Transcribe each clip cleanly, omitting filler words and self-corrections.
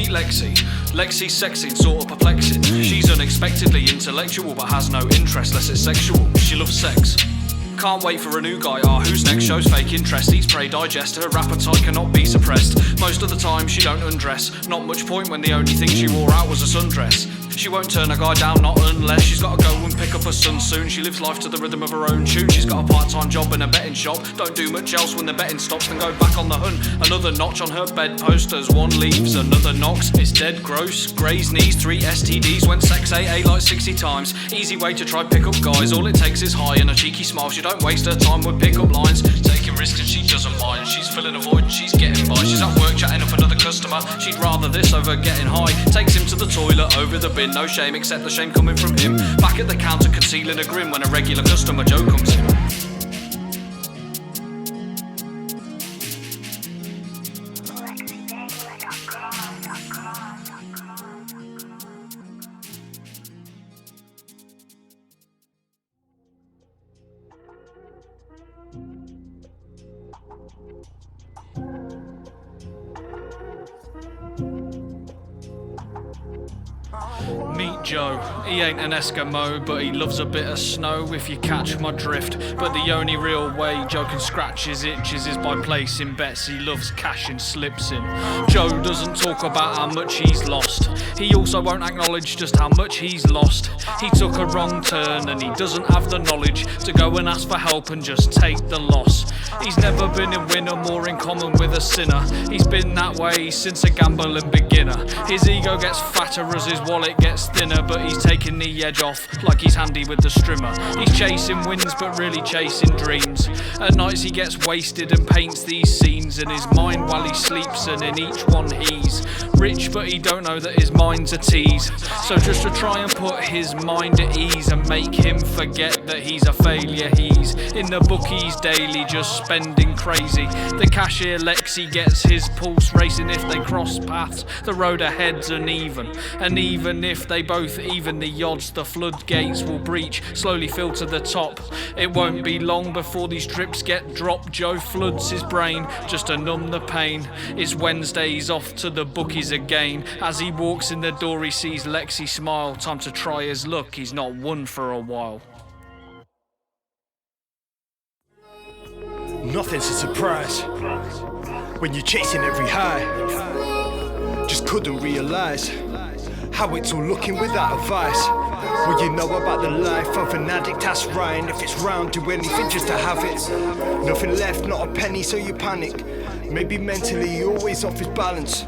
Meet Lexi. Lexi's sexy and sort of perplexing. She's unexpectedly intellectual but has no interest less it's sexual. She loves sex. Can't wait for a new guy, who's next? Shows fake interest, eats prey, digest, her appetite cannot be suppressed. Most of the time she don't undress, not much point when the only thing she wore out was a sundress. She won't turn a guy down, not unless she's gotta go and pick up her son soon. She lives life to the rhythm of her own tune. She's got a part-time job in a betting shop, don't do much else when the betting stops, then go back on the hunt. Another notch on her bedpost as one leaves, another knocks. It's dead gross, grazed knees, 3 STDs, went sex AA like 60 times. Easy way to try pick up guys, all it takes is high and a cheeky smile. She don't waste her time with pick-up lines, taking risks and she doesn't mind. She's filling a void and she's getting by. She's at work chatting up another customer, she'd rather this over getting high. Takes him to the toilet over the bin, no shame except the shame coming from him. Back at the counter concealing a grin when a regular customer Joe comes in. Meet Joe. He ain't an Eskimo, but he loves a bit of snow, if you catch my drift. But the only real way Joe can scratch his itches is by placing bets. He loves cashing slips in. Joe doesn't talk about how much he's lost. He also won't acknowledge just how much he's lost. He took a wrong turn and he doesn't have the knowledge to go and ask for help and just take the loss. He's never been a winner, more in common with a sinner. He's been that way since a gambling beginner. His ego gets fatter as his wallet gets thinner, but he's taking the edge off like he's handy with the strimmer. He's chasing wins but really chasing dreams. At nights he gets wasted and paints these scenes in his mind while he sleeps, and in each one he's rich but he don't know that his mind's a tease. So just to try and put his mind at ease and make him forget that he's a failure, he's in the bookies daily just spending crazy. The cashier Lexi gets his pulse racing. If they cross paths the road ahead's uneven, and even if they both even the odds, the floodgates will breach, slowly fill to the top. It won't be long before these trips get dropped. Joe floods his brain just to numb the pain. It's Wednesday, he's off to the bookies again. As he walks in the door he sees Lexi smile. Time to try his luck, he's not won for a while. Nothing's a surprise when you're chasing every high. Just couldn't realise how it's all looking without advice. Well, you know about the life of an addict, that's right. And if it's round, do anything just to have it. Nothing left, not a penny, so you panic. Maybe mentally you're always off his balance.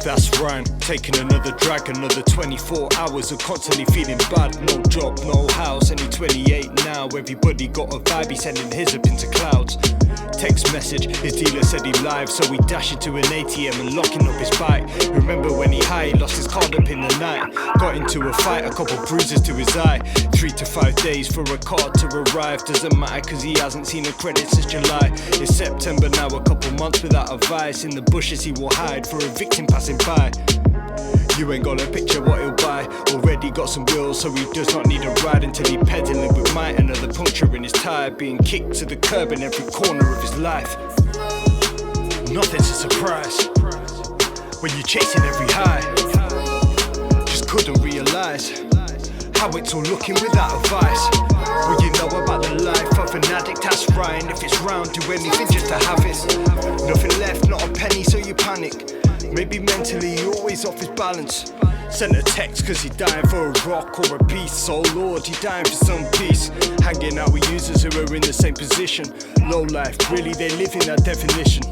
That's right, taking another drag, another 24 hours of constantly feeling bad. No job, no house, only 28 now. Everybody got a vibe, he's sending his up into clouds. Text message, his dealer said he live, so he dashed into an ATM and locking up his bike. Remember when he high, lost his card up in the night. Got into a fight, a couple bruises to his eye. 3 to 5 days for a card to arrive. Doesn't matter cause he hasn't seen a credit since July. It's September now, a couple months without a vice. In the bushes he will hide for a victim passing by. You ain't got a picture what he'll buy. Already got some wheels, so he does not need a ride until he pedaling with might. Another puncture in his tire, being kicked to the curb in every corner of his life. Nothing's a surprise when you're chasing every high. Just couldn't realise how it's all looking without advice. Well, you know about the life of an addict, that's right. And if it's round, do anything just to have it. Nothing left, not a penny, so you panic. Maybe mentally you're always off his balance. Sent a text cause he dying for a rock or a piece. Oh Lord, he dying for some peace. Hanging out with users who are in the same position. Low life, really they live in that definition.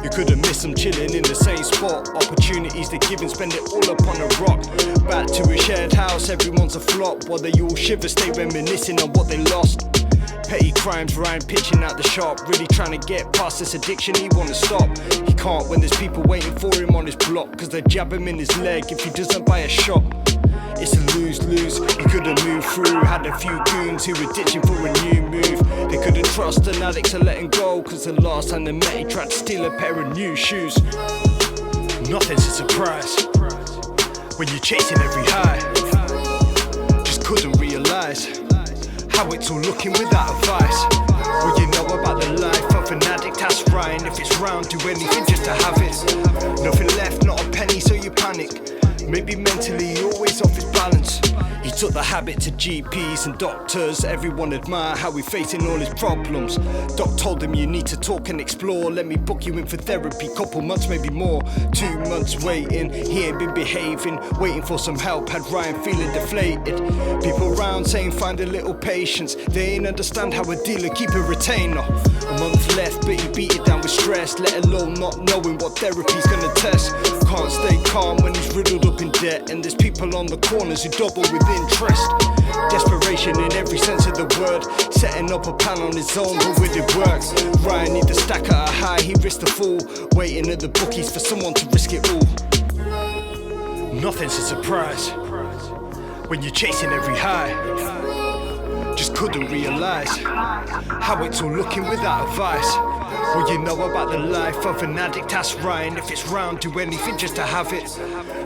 You could've missed them chilling in the same spot. Opportunities they give and spend it all up on a rock. Back to a shared house, everyone's a flop. While they all shiver, stay reminiscing on what they lost. Petty crimes, Ryan pitching out the shop. Really trying to get past this addiction, he wanna stop. He can't when there's people waiting for him on his block. Cause they jab him in his leg if he doesn't buy a shot. It's a lose-lose, he couldn't move through. Had a few goons who were ditching for a new move. They couldn't trust an addict to let him go. Cause the last time they met he tried to steal a pair of new shoes. Nothing's a surprise when you're chasing every high. Just couldn't realise how it's all looking without advice. Well, you know about the life of of an addict, that's Ryan. If it's round, do anything just to have it. Nothing left, not a penny, so you panic. Maybe mentally always off his balance. He took the habit to GPs and doctors. Everyone admire how he's facing all his problems. Doc told him you need to talk and explore. Let me book you in for therapy, couple months, maybe more. 2 months waiting, he ain't been behaving. Waiting for some help, had Ryan feeling deflated. People around saying find a little patience. They ain't understand how a dealer keep a retainer. A month left, but he beat it down with stress. Let alone not knowing what therapy's gonna test. Can't stay calm when he's riddled up in debt. And there's people on the corners who double with interest. Desperation in every sense of the word. Setting up a plan on his own, but would it work? Ryan need to stack at a high, he risked the fall. Waiting at the bookies for someone to risk it all. Nothing's a surprise when you're chasing every high. Just couldn't realise how it's all looking without advice. Well, you know about the life of an addict, that's Ryan. If it's round, do anything just to have it.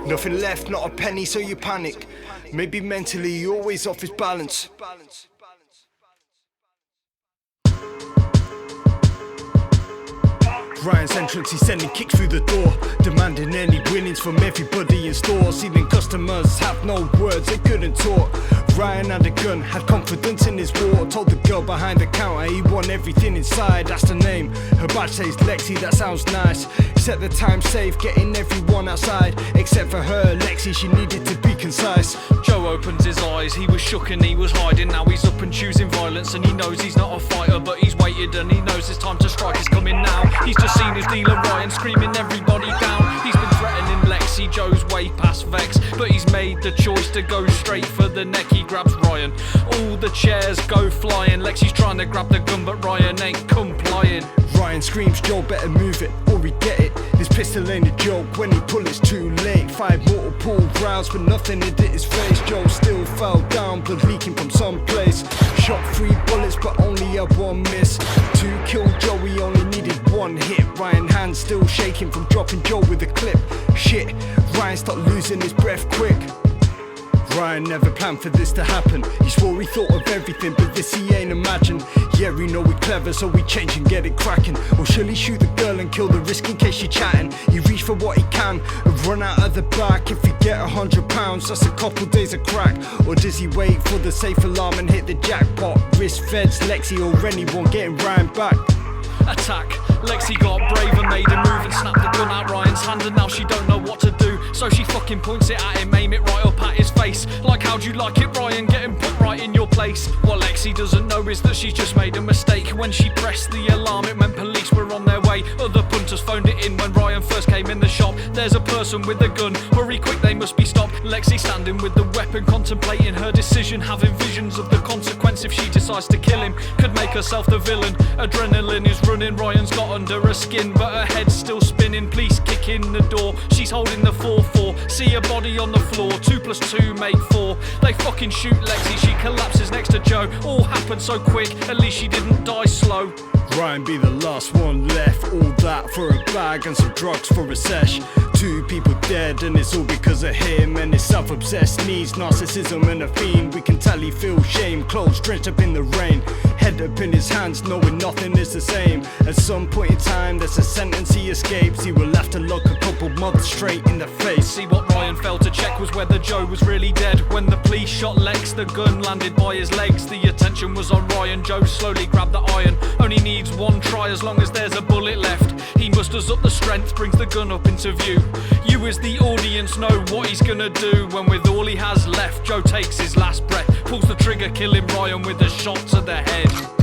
Nothing left, not a penny, so you panic. Maybe mentally always off his balance. Ryan's entrance, he's sending kicks through the door, demanding any winnings from everybody in store. Seeing customers have no words, they couldn't talk. Ryan had a gun, had confidence in his war. Told the girl behind the counter he won everything inside. That's the name, her badge says Lexi, that sounds nice. Set the time safe, getting everyone outside. Except for her, Lexi, she needed to be concise. Joe opens his eyes, he was shook and he was hiding. Now he's up and choosing violence, and he knows he's not a fighter, but he's waited and he knows his time to strike is coming now. He's just seen his dealer Ryan screaming everybody down. He's been threatening Lexi, Joe's way past vex, but he's made the choice to go straight for the neck. He grabs Ryan, all the chairs go flying. Lexi's trying to grab the gun, but Ryan ain't complying. Ryan screams, Joe better move it, or we get it. This pistol ain't a joke, when he pull it's too late. 5 multiple rounds, but nothing had hit his face. Joe still fell down, blood leaking from someplace. Shot 3 bullets, but only had 1 miss. To kill Joe, he only needed 1 hit. Ryan hands still shaking from dropping Joe with a clip. Shit, Ryan stopped losing his breath quick. Ryan never planned for this to happen. He swore he thought of everything, but this he ain't imagined. Yeah, we know we're clever, so we change and get it cracking. Or shall he shoot the girl and kill the risk in case she's chatting? He reach for what he can and run out of the back. If he get £100, that's a couple days of crack. Or does he wait for the safe alarm and hit the jackpot? Risk feds, Lexi or anyone getting Ryan back. Attack. Lexi got brave and made a move and snapped the gun out Ryan's hand, and now she don't know what to do. So she fucking points it at him, aim it right up at his face. Like, how'd you like it, Ryan? Getting put right in your place. What Lexi doesn't know is that she's just made a mistake. When she pressed the alarm, it meant police were on their way. Other punters phoned it in when Ryan first came in the shop. There's a person with a gun, hurry quick, they must be stopped. Lexi standing with the weapon, contemplating her decision, having visions of the consequence if she decides to kill him. Could make herself the villain. Adrenaline is running, Ryan's got under her skin, but her head's still spinning. Police kick in the door, she's holding the 4-4. See a body on the floor, 2 + 2 make 4. They fucking shoot Lexi, she collapses next to Joe. All happened so quick, at least she didn't die slow. Ryan be the last one left. All that for a bag and some drugs for a sesh. 2 people dead and it's all because of him. And his self-obsessed needs narcissism and a fiend. We can tell he feels shame, clothes drenched up in the rain. Head up in his hands, knowing nothing is the same. At some point in time, there's a sentence he escapes. He will have to look a couple months straight in the face. See, what Ryan failed to check was whether Joe was really dead. When the police shot Lex, the gun landed by his legs. The attention was on Ryan, Joe slowly grabbed the iron. Only needs 1 try as long as there's a bullet left. He musters up the strength, brings the gun up into view. You as the audience know what he's gonna do. When with all he has left, Joe takes his last breath, pulls the trigger, killing Ryan with a shot to the head.